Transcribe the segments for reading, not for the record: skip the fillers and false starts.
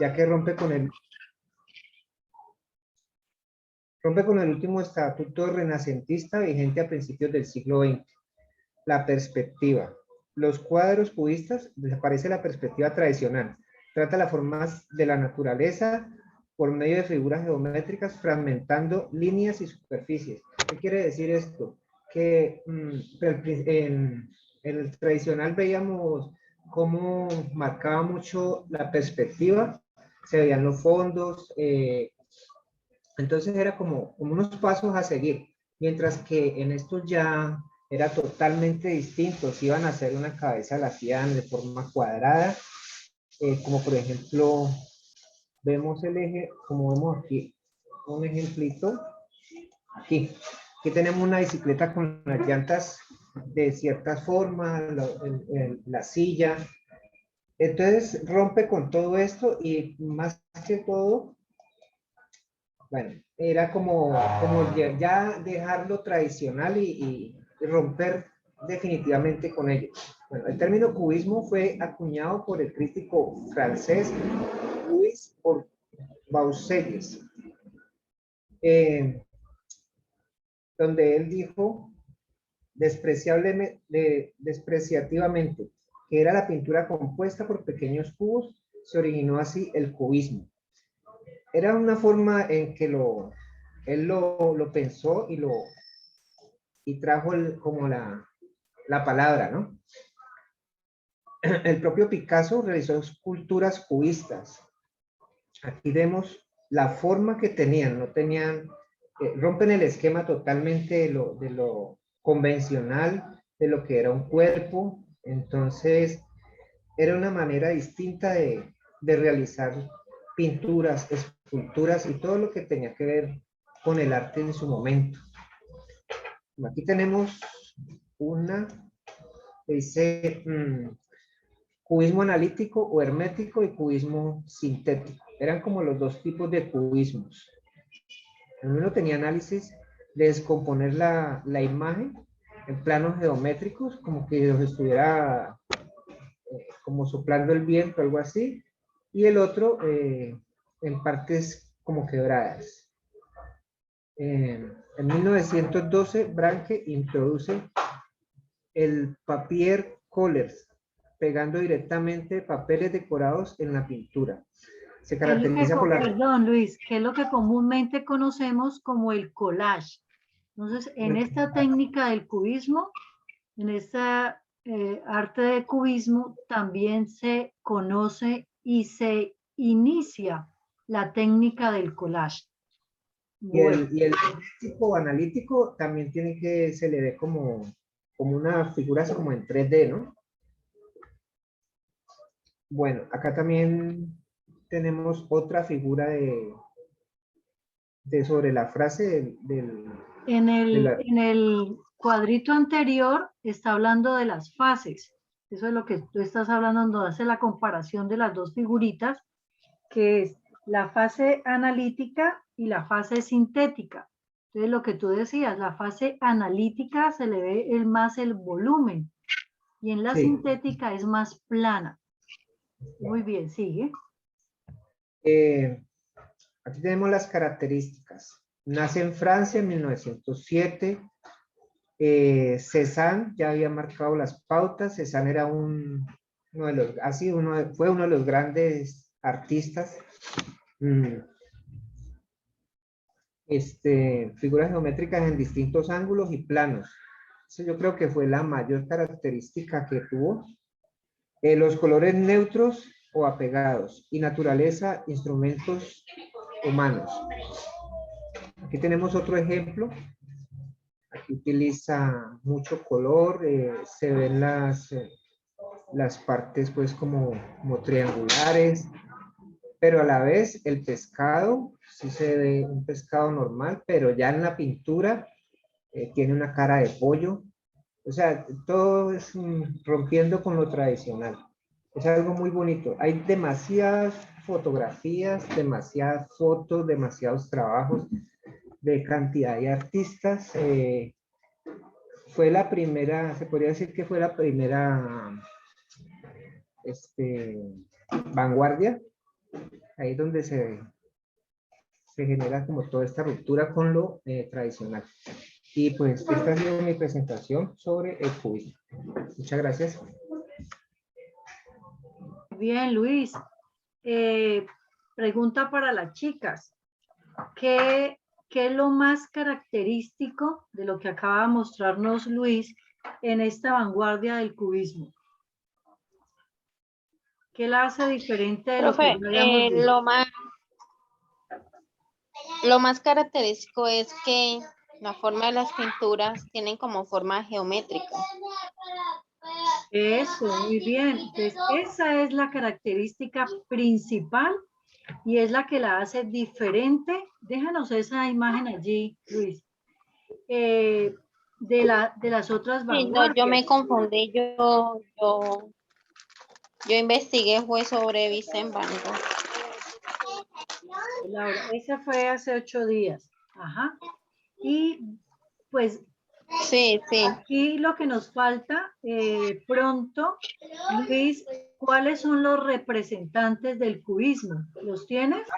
ya que rompe con el último estatuto renacentista vigente a principios del siglo XX. La perspectiva. Los cuadros cubistas, desaparece la perspectiva tradicional. Trata las formas de la naturaleza por medio de figuras geométricas, fragmentando líneas y superficies. ¿Qué quiere decir esto? Que en el tradicional veíamos cómo marcaba mucho la perspectiva, se veían los fondos, entonces era como unos pasos a seguir, mientras que en estos ya era totalmente distinto. Si iban a hacer una cabeza, la hacían de forma cuadrada, como por ejemplo, vemos el eje, como vemos aquí, un ejemplito, aquí. Aquí tenemos una bicicleta con las llantas de ciertas formas, la silla. Entonces rompe con todo esto y más que todo, bueno, era como ya dejarlo tradicional y romper definitivamente con ello. Bueno, el término cubismo fue acuñado por el crítico francés Louis Boussellis, donde él dijo despreciativamente que era la pintura compuesta por pequeños cubos, se originó así el cubismo. Era una forma en que él lo pensó y trajo como la palabra, ¿no? El propio Picasso realizó esculturas cubistas. Aquí vemos la forma que tenían, no tenían, rompen el esquema totalmente de lo convencional, de lo que era un cuerpo. Entonces, era una manera distinta de realizar pinturas, esculturas y todo lo que tenía que ver con el arte en su momento. Aquí tenemos una que dice cubismo analítico o hermético y cubismo sintético. Eran como los dos tipos de cubismos. Uno tenía análisis de descomponer la imagen en planos geométricos, como que los estuviera como soplando el viento, algo así, y el otro en partes como quebradas. En 1912, Branque introduce el papier collers, pegando directamente papeles decorados en la pintura. Se caracteriza por la... Perdón, Luis, que es lo que comúnmente conocemos como el collage. Entonces, en esta técnica del cubismo, en esta arte de cubismo, también se conoce y se inicia la técnica del collage. Bueno. Y el tipo analítico también tiene que, se le ve como unas figuras como en 3D, ¿no? Bueno, acá también tenemos otra figura sobre la frase en el cuadrito anterior está hablando de las fases. Eso es lo que tú estás hablando cuando hace la comparación de las dos figuritas, que es la fase analítica y la fase sintética. Entonces, lo que tú decías, la fase analítica se le ve más el volumen y en la sintética es más plana. Muy bien, sigue. Aquí tenemos las características. Nace en Francia en 1907. Cézanne ya había marcado las pautas. Cézanne era fue uno de los grandes artistas. Figuras geométricas en distintos ángulos y planos. Eso yo creo que fue la mayor característica que tuvo. Los colores neutros o apegados y naturaleza, instrumentos humanos. Aquí tenemos otro ejemplo. Aquí utiliza mucho color, se ven las partes pues como triangulares, pero a la vez el pescado, sí se ve un pescado normal, pero ya en la pintura tiene una cara de pollo. O sea, todo es rompiendo con lo tradicional. Es algo muy bonito. Hay demasiadas fotografías, demasiadas fotos, demasiados trabajos de cantidad de artistas. Fue la primera, se podría decir que fue la primera vanguardia Ahí es donde se genera como toda esta ruptura con lo tradicional. Y pues esta ha sido mi presentación sobre el cubismo. Muchas gracias. Bien, Luis. Pregunta para las chicas. ¿Qué es lo más característico de lo que acaba de mostrarnos Luis en esta vanguardia del cubismo? ¿Qué la hace diferente de lo que Profe, ya habíamos visto? lo más característico es que la forma de las pinturas tienen como forma geométrica. Eso, muy bien. Entonces, esa es la característica principal y es la que la hace diferente. Déjanos esa imagen allí, Luis. De las otras Sí, no, vanguardias. yo me confundí, yo investigué fue sobre Vicente Van Gogh. Laura, esa fue hace 8 días. Ajá. Y pues Sí, sí. aquí lo que nos falta pronto, Luis, ¿cuáles son los representantes del cubismo? ¿Los tienes?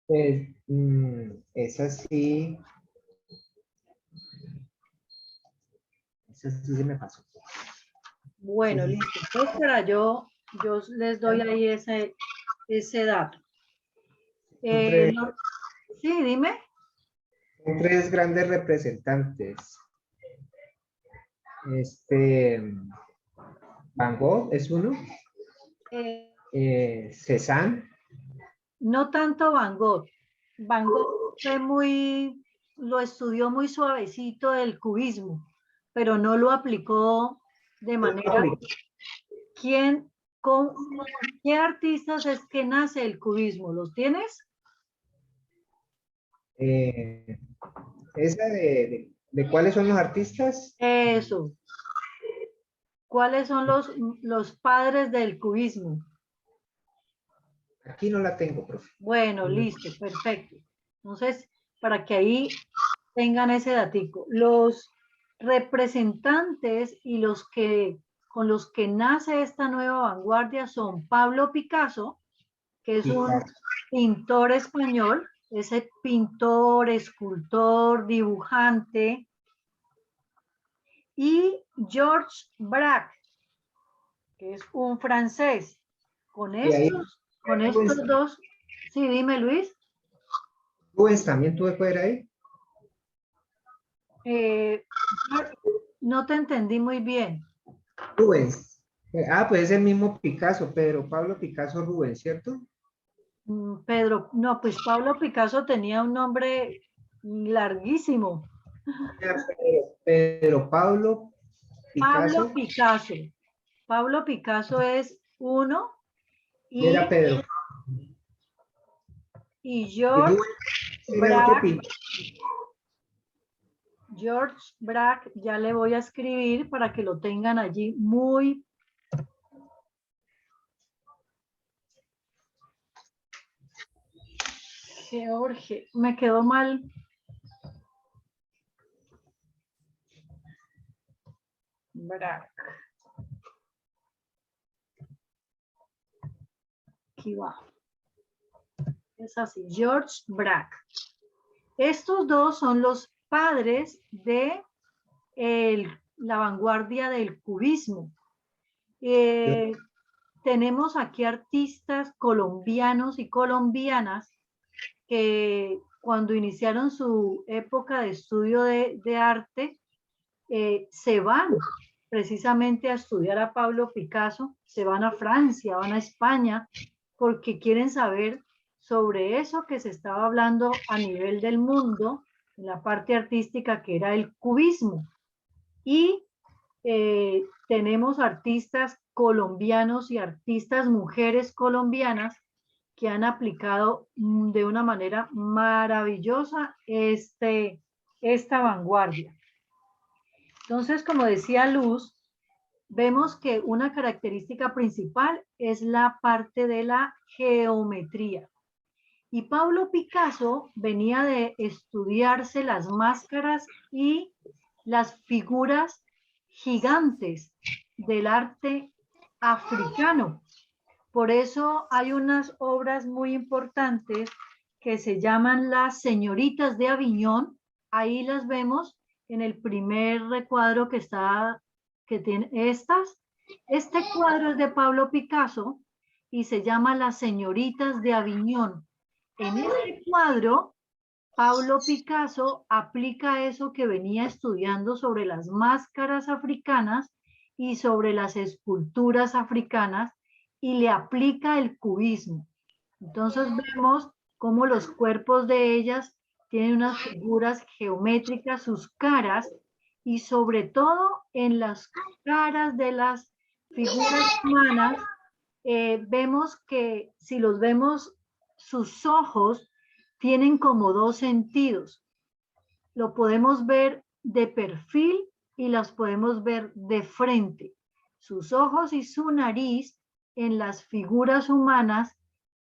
Pues, esa sí se me pasó. Bueno, Sí, sí. listo. Entonces, yo les doy ahí ese dato. Son tres, Sí, dime. son tres grandes representantes. Van Gogh es uno, Cézanne. No tanto Van Gogh. Van Gogh lo estudió muy suavecito el cubismo, pero no lo aplicó de manera. ¿Con qué artistas es que nace el cubismo? ¿Los tienes? Esa de cuáles son los artistas. Eso. ¿Cuáles son los padres del cubismo? Aquí no la tengo, profe. Bueno, listo, perfecto. Entonces, para que ahí tengan ese datico. Los representantes y con los que nace esta nueva vanguardia son Pablo Picasso, que es un pintor español, ese pintor, escultor, dibujante, y Georges Braque, que es un francés. Con estos dos, sí, dime Luis. Rubens también tuve que ver ahí. No te entendí muy bien. Rubens. Pues es el mismo Picasso, Pedro Pablo Picasso Rubens, ¿cierto? Pedro, no, pues Pablo Picasso tenía un nombre larguísimo. Pedro Pablo Pablo Picasso. Picasso. Pablo Picasso es uno Era Pedro. y Y George Rubens era otro Braque. pintor. George Braque, ya le voy a escribir para que lo tengan allí muy. George, me quedó mal. Braque. Aquí va. Es así, George Braque. Estos dos son los padres de la vanguardia del cubismo. Tenemos aquí artistas colombianos y colombianas que cuando iniciaron su época de estudio de arte, se van precisamente a estudiar a Pablo Picasso, se van a Francia, van a España, porque quieren saber sobre eso que se estaba hablando a nivel del mundo, en la parte artística, que era el cubismo. Y tenemos artistas colombianos y artistas mujeres colombianas que han aplicado de una manera maravillosa esta vanguardia. Entonces, como decía Luz, vemos que una característica principal es la parte de la geometría. Y Pablo Picasso venía de estudiarse las máscaras y las figuras gigantes del arte africano. Por eso hay unas obras muy importantes que se llaman Las Señoritas de Aviñón. Ahí las vemos en el primer recuadro que tiene estas. Este cuadro es de Pablo Picasso y se llama Las Señoritas de Aviñón. En este cuadro, Pablo Picasso aplica eso que venía estudiando sobre las máscaras africanas y sobre las esculturas africanas y le aplica el cubismo. Entonces vemos cómo los cuerpos de ellas tienen unas figuras geométricas, sus caras, y sobre todo en las caras de las figuras humanas, vemos que si los vemos, sus ojos tienen como dos sentidos. Lo podemos ver de perfil y las podemos ver de frente. Sus ojos y su nariz en las figuras humanas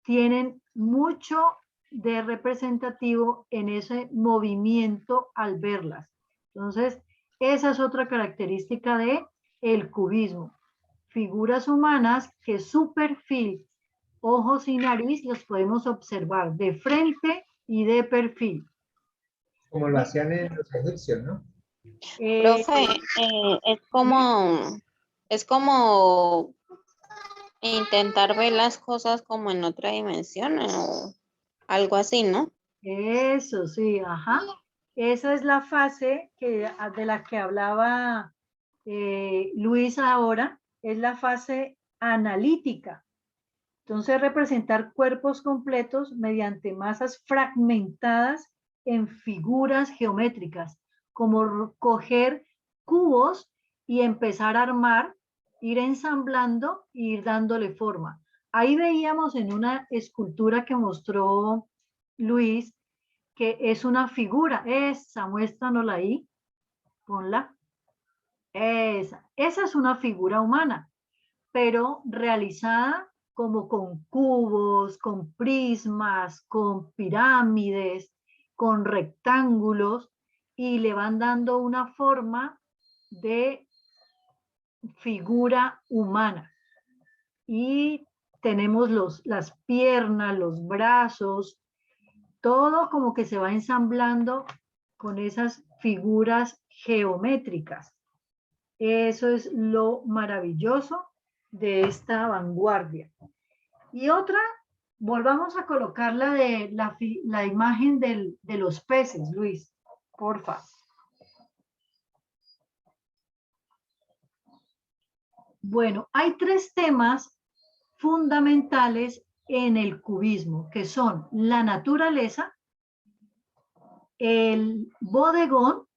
tienen mucho de representativo en ese movimiento al verlas. Entonces, esa es otra característica de el cubismo. Figuras humanas que su perfil, ojos y nariz los podemos observar de frente y de perfil. Como lo hacían en los egipcios, ¿no? Profe, es como intentar ver las cosas como en otra dimensión o algo así, ¿no? Eso, sí, ajá. Esa es la fase de la que hablaba Luis ahora, es la fase analítica. Entonces, representar cuerpos completos mediante masas fragmentadas en figuras geométricas, como coger cubos y empezar a armar, ir ensamblando e ir dándole forma. Ahí veíamos en una escultura que mostró Luis, que es una figura. Esa, muéstranosla ahí, ponla. Esa es una figura humana, pero realizada como con cubos, con prismas, con pirámides, con rectángulos, y le van dando una forma de figura humana. Y tenemos las piernas, los brazos, todo como que se va ensamblando con esas figuras geométricas. Eso es lo maravilloso de esta vanguardia. Y otra, volvamos a colocar la imagen de los peces, Luis, porfa. Bueno, hay tres temas fundamentales en el cubismo, que son la naturaleza, el bodegón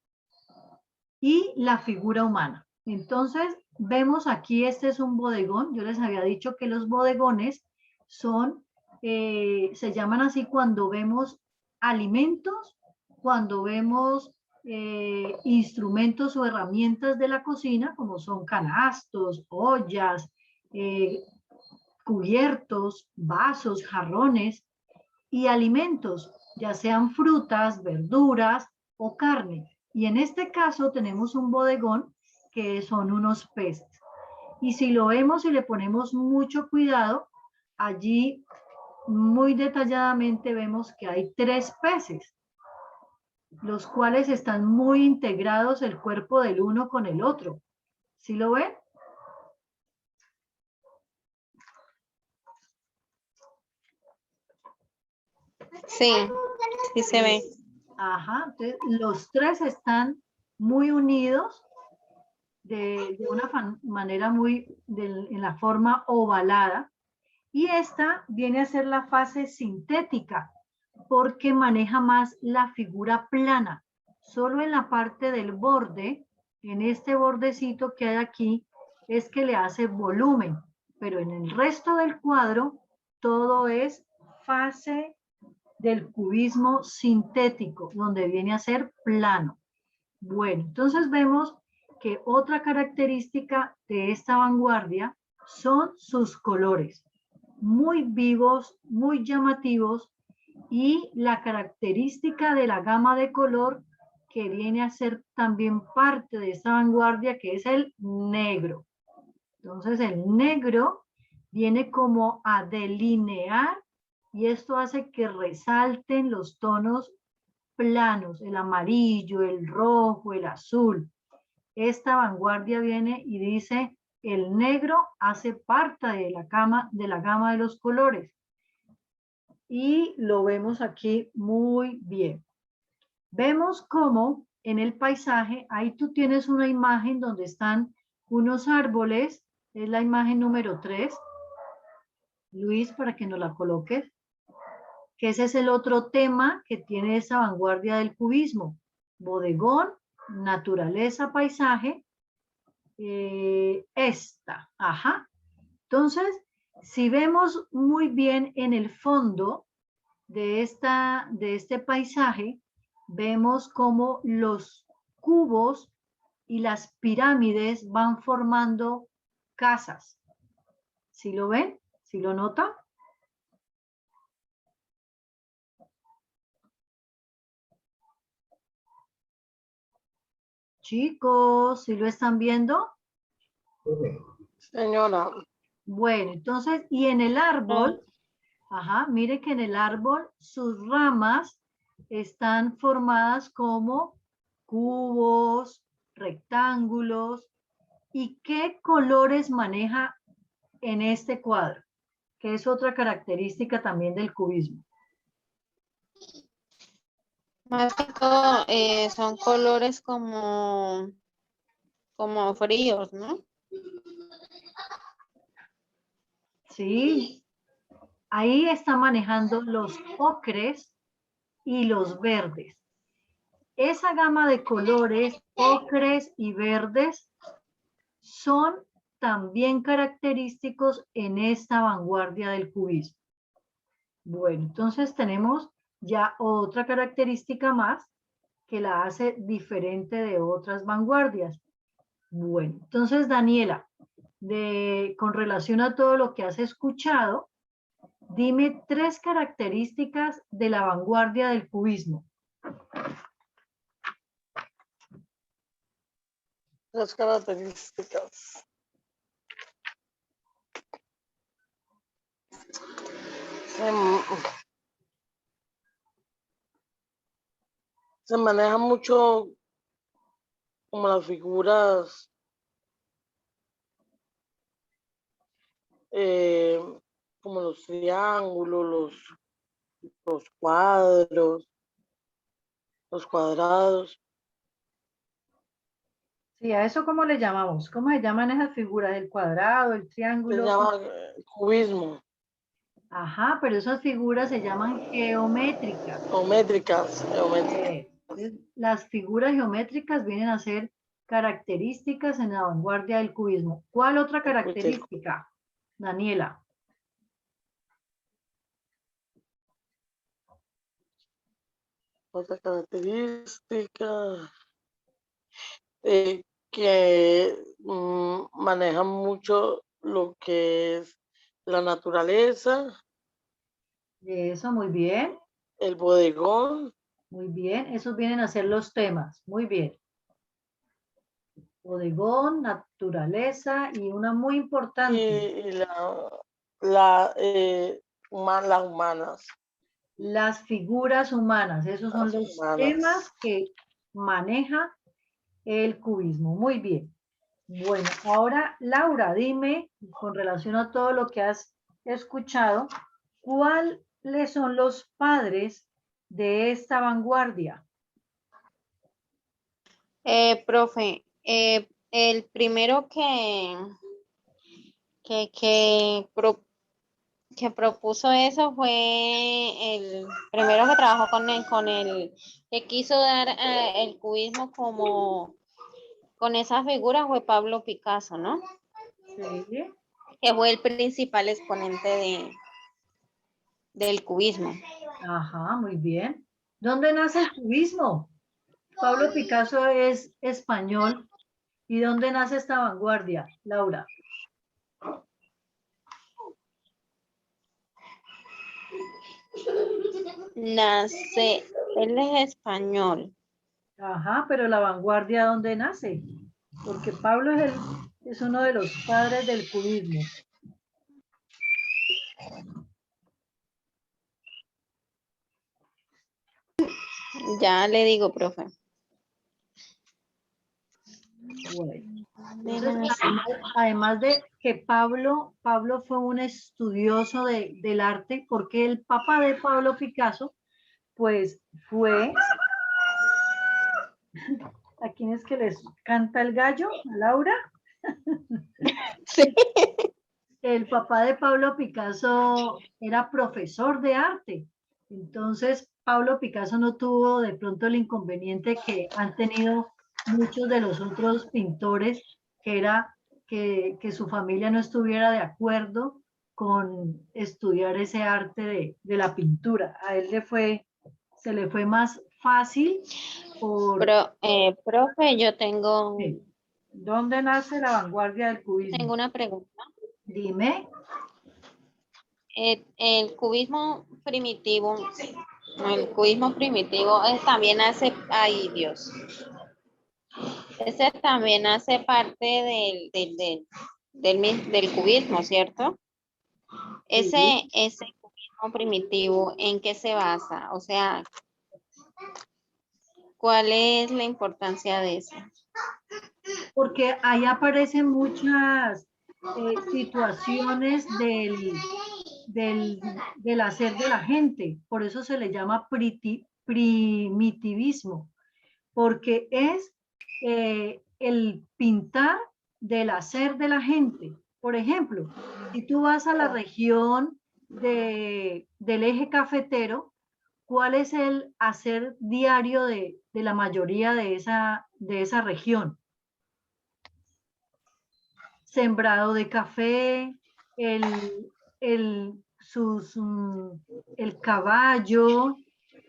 y la figura humana. Entonces, vemos aquí, este es un bodegón. Yo les había dicho que los bodegones se llaman así cuando vemos alimentos, cuando vemos instrumentos o herramientas de la cocina, como son canastos, ollas, cubiertos, vasos, jarrones, y alimentos, ya sean frutas, verduras o carne. Y en este caso tenemos un bodegón que son unos peces. Y si lo vemos y le ponemos mucho cuidado, allí muy detalladamente vemos que hay tres peces, los cuales están muy integrados el cuerpo del uno con el otro. ¿Sí lo ven? Sí, sí se ve. Ajá, entonces los tres están muy unidos de una manera en la forma ovalada, y esta viene a ser la fase sintética porque maneja más la figura plana. Solo en la parte del borde, en este bordecito que hay aquí, es que le hace volumen, pero en el resto del cuadro todo es fase del cubismo sintético, donde viene a ser plano. Bueno, entonces vemos que otra característica de esta vanguardia son sus colores, muy vivos, muy llamativos, y la característica de la gama de color que viene a ser también parte de esta vanguardia, que es el negro. Entonces el negro viene como a delinear y esto hace que resalten los tonos planos, el amarillo, el rojo, el azul. Esta vanguardia viene y dice, el negro hace parte de la gama de los colores. Y lo vemos aquí muy bien. Vemos cómo en el paisaje, ahí tú tienes una imagen donde están unos árboles, es la imagen número 3. Luis, para que nos la coloques, que ese es el otro tema que tiene esa vanguardia del cubismo. Bodegón, naturaleza, paisaje, esta, ajá. Entonces, si vemos muy bien en el fondo de este paisaje, vemos cómo los cubos y las pirámides van formando casas. ¿Sí lo ven? ¿Sí lo notan? Chicos, ¿sí lo están viendo? Señora. Bueno, entonces, y en el árbol, ajá, mire que en el árbol sus ramas están formadas como cubos, rectángulos. ¿Y qué colores maneja en este cuadro? Que es otra característica también del cubismo. Más que todo son colores como fríos, ¿no? Sí, ahí está manejando los ocres y los verdes. Esa gama de colores, ocres y verdes, son también característicos en esta vanguardia del cubismo. Bueno, entonces tenemos ya otra característica más que la hace diferente de otras vanguardias. Bueno, entonces Daniela, con relación a todo lo que has escuchado, dime 3 características de la vanguardia del cubismo. Las características. Se maneja mucho como las figuras como los triángulos, los cuadros, los cuadrados. Sí, ¿a eso cómo le llamamos? ¿Cómo se llaman esas figuras? ¿El cuadrado, el Se triángulo? llama cubismo. Ajá, pero esas figuras se llaman geométricas. Geométricas. Las figuras geométricas vienen a ser características en la vanguardia del cubismo. ¿Cuál otra característica, Daniela? Otra característica que manejan mucho lo que es la naturaleza, Eso, muy bien, el bodegón muy bien. Esos vienen a ser los temas, muy bien. Bodegón, naturaleza y una muy importante. y las humanas. Las figuras humanas, esos son los temas que maneja el cubismo. Muy bien. Bueno, ahora Laura, dime con relación a todo lo que has escuchado, ¿cuáles son los padres de esta vanguardia? Profe, el primero que propuso eso fue el primero que trabajó que quiso dar el cubismo con esas figuras fue Pablo Picasso, ¿no? Sí. Que fue el principal exponente del cubismo. Ajá, muy bien. ¿Dónde nace el cubismo? Pablo Picasso es español. ¿Y dónde nace esta vanguardia, Laura? Él es español. Ajá, pero la vanguardia, ¿dónde nace? Porque Pablo es Es uno de los padres del cubismo. Ya le digo, profe. Bueno, entonces, además de que Pablo fue un estudioso del arte, porque el papá de Pablo Picasso, pues fue, ¿a quién es que les canta el gallo? ¿A Laura? Sí. El papá de Pablo Picasso era profesor de arte. Entonces, Pablo Picasso no tuvo de pronto el inconveniente que han tenido muchos de los otros pintores, que era que su familia no estuviera de acuerdo con estudiar ese arte de la pintura. A él se le fue más fácil por... Profe, yo tengo ¿Dónde nace la vanguardia del cubismo? una pregunta. Dime. El cubismo primitivo también hace, ay Dios, ese también hace parte del cubismo, ¿cierto? Sí. Ese cubismo primitivo, ¿en qué se basa? O sea, ¿cuál es la importancia de eso? Porque ahí aparecen muchas situaciones del hacer de la gente. Por eso se le llama primitivismo, porque es el pintar del hacer de la gente. Por ejemplo, si tú vas a la región del eje cafetero, ¿cuál es el hacer diario de la mayoría de esa región? Sembrado de café, el, sus, el caballo,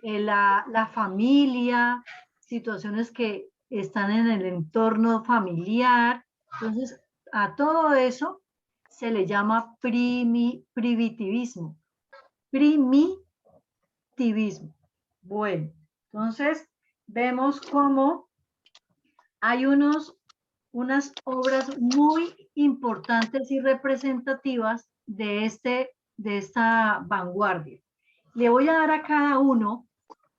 la familia, situaciones que están en el entorno familiar. Entonces, a todo eso se le llama primitivismo. Primitivismo. Bueno, entonces vemos cómo hay unas obras muy importantes y representativas de esta vanguardia. Le voy a dar a cada uno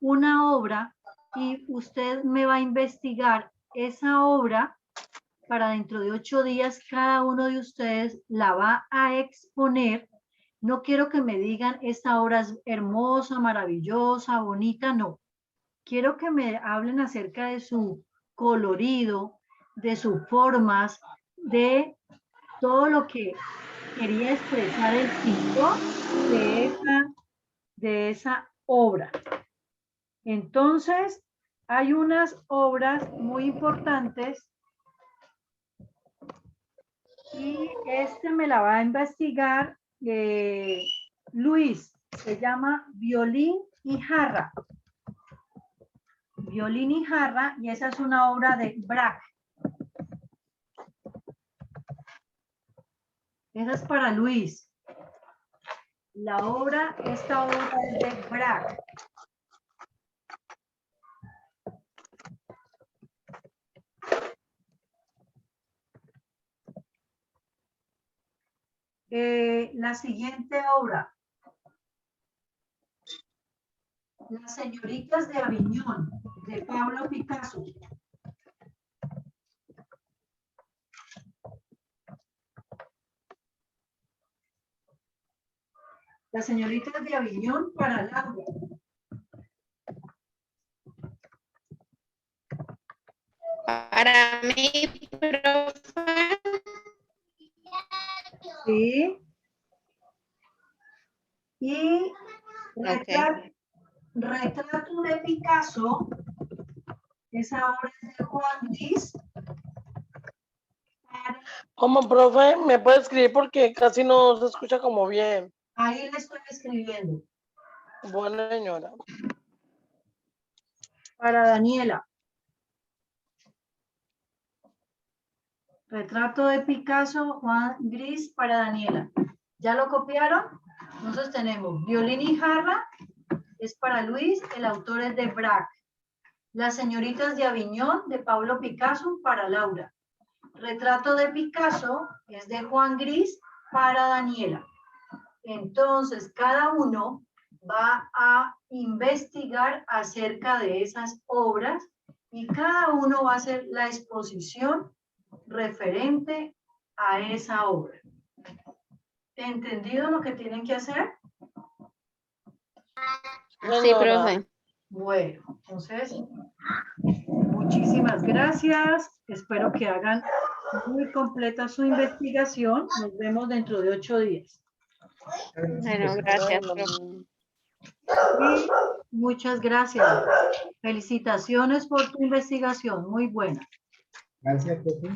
una obra y usted me va a investigar esa obra. Para dentro de 8 días cada uno de ustedes la va a exponer. No quiero que me digan esta obra es hermosa, maravillosa, bonita, no. Quiero que me hablen acerca de su colorido, de sus formas, de todo lo que quería expresar el pintor de esa obra. Entonces, hay unas obras muy importantes y me la va a investigar Luis, se llama Violín y Jarra. Violín y Jarra, y esa es una obra de Braque. Esa es para Luis. Esta obra es de Braque. La siguiente obra. Las señoritas de Aviñón, de Pablo Picasso. Las señoritas de Aviñón para Laura. Para mí, profe. Sí. Y retrato de Picasso, esa obra es de Juan Gris. ¿Cómo, profe? ¿Me puede escribir porque casi no se escucha como bien? Ahí le estoy escribiendo. Bueno, señora. Para Daniela. Retrato de Picasso, Juan Gris para Daniela. ¿Ya lo copiaron? Entonces tenemos Violín y Jarra, es para Luis, el autor es de Braque. Las señoritas de Aviñón, de Pablo Picasso, para Laura. retrato de Picasso es de Juan Gris para Daniela. Entonces, cada uno va a investigar acerca de esas obras y cada uno va a hacer la exposición referente a esa obra. ¿Entendido lo que tienen que hacer? Sí, profe. Bueno, entonces, muchísimas gracias. Espero que hagan muy completa su investigación. Nos vemos dentro de 8 días. Bueno, gracias, profe. Y muchas gracias. Felicitaciones por tu investigación. Muy buena. Gracias, profe.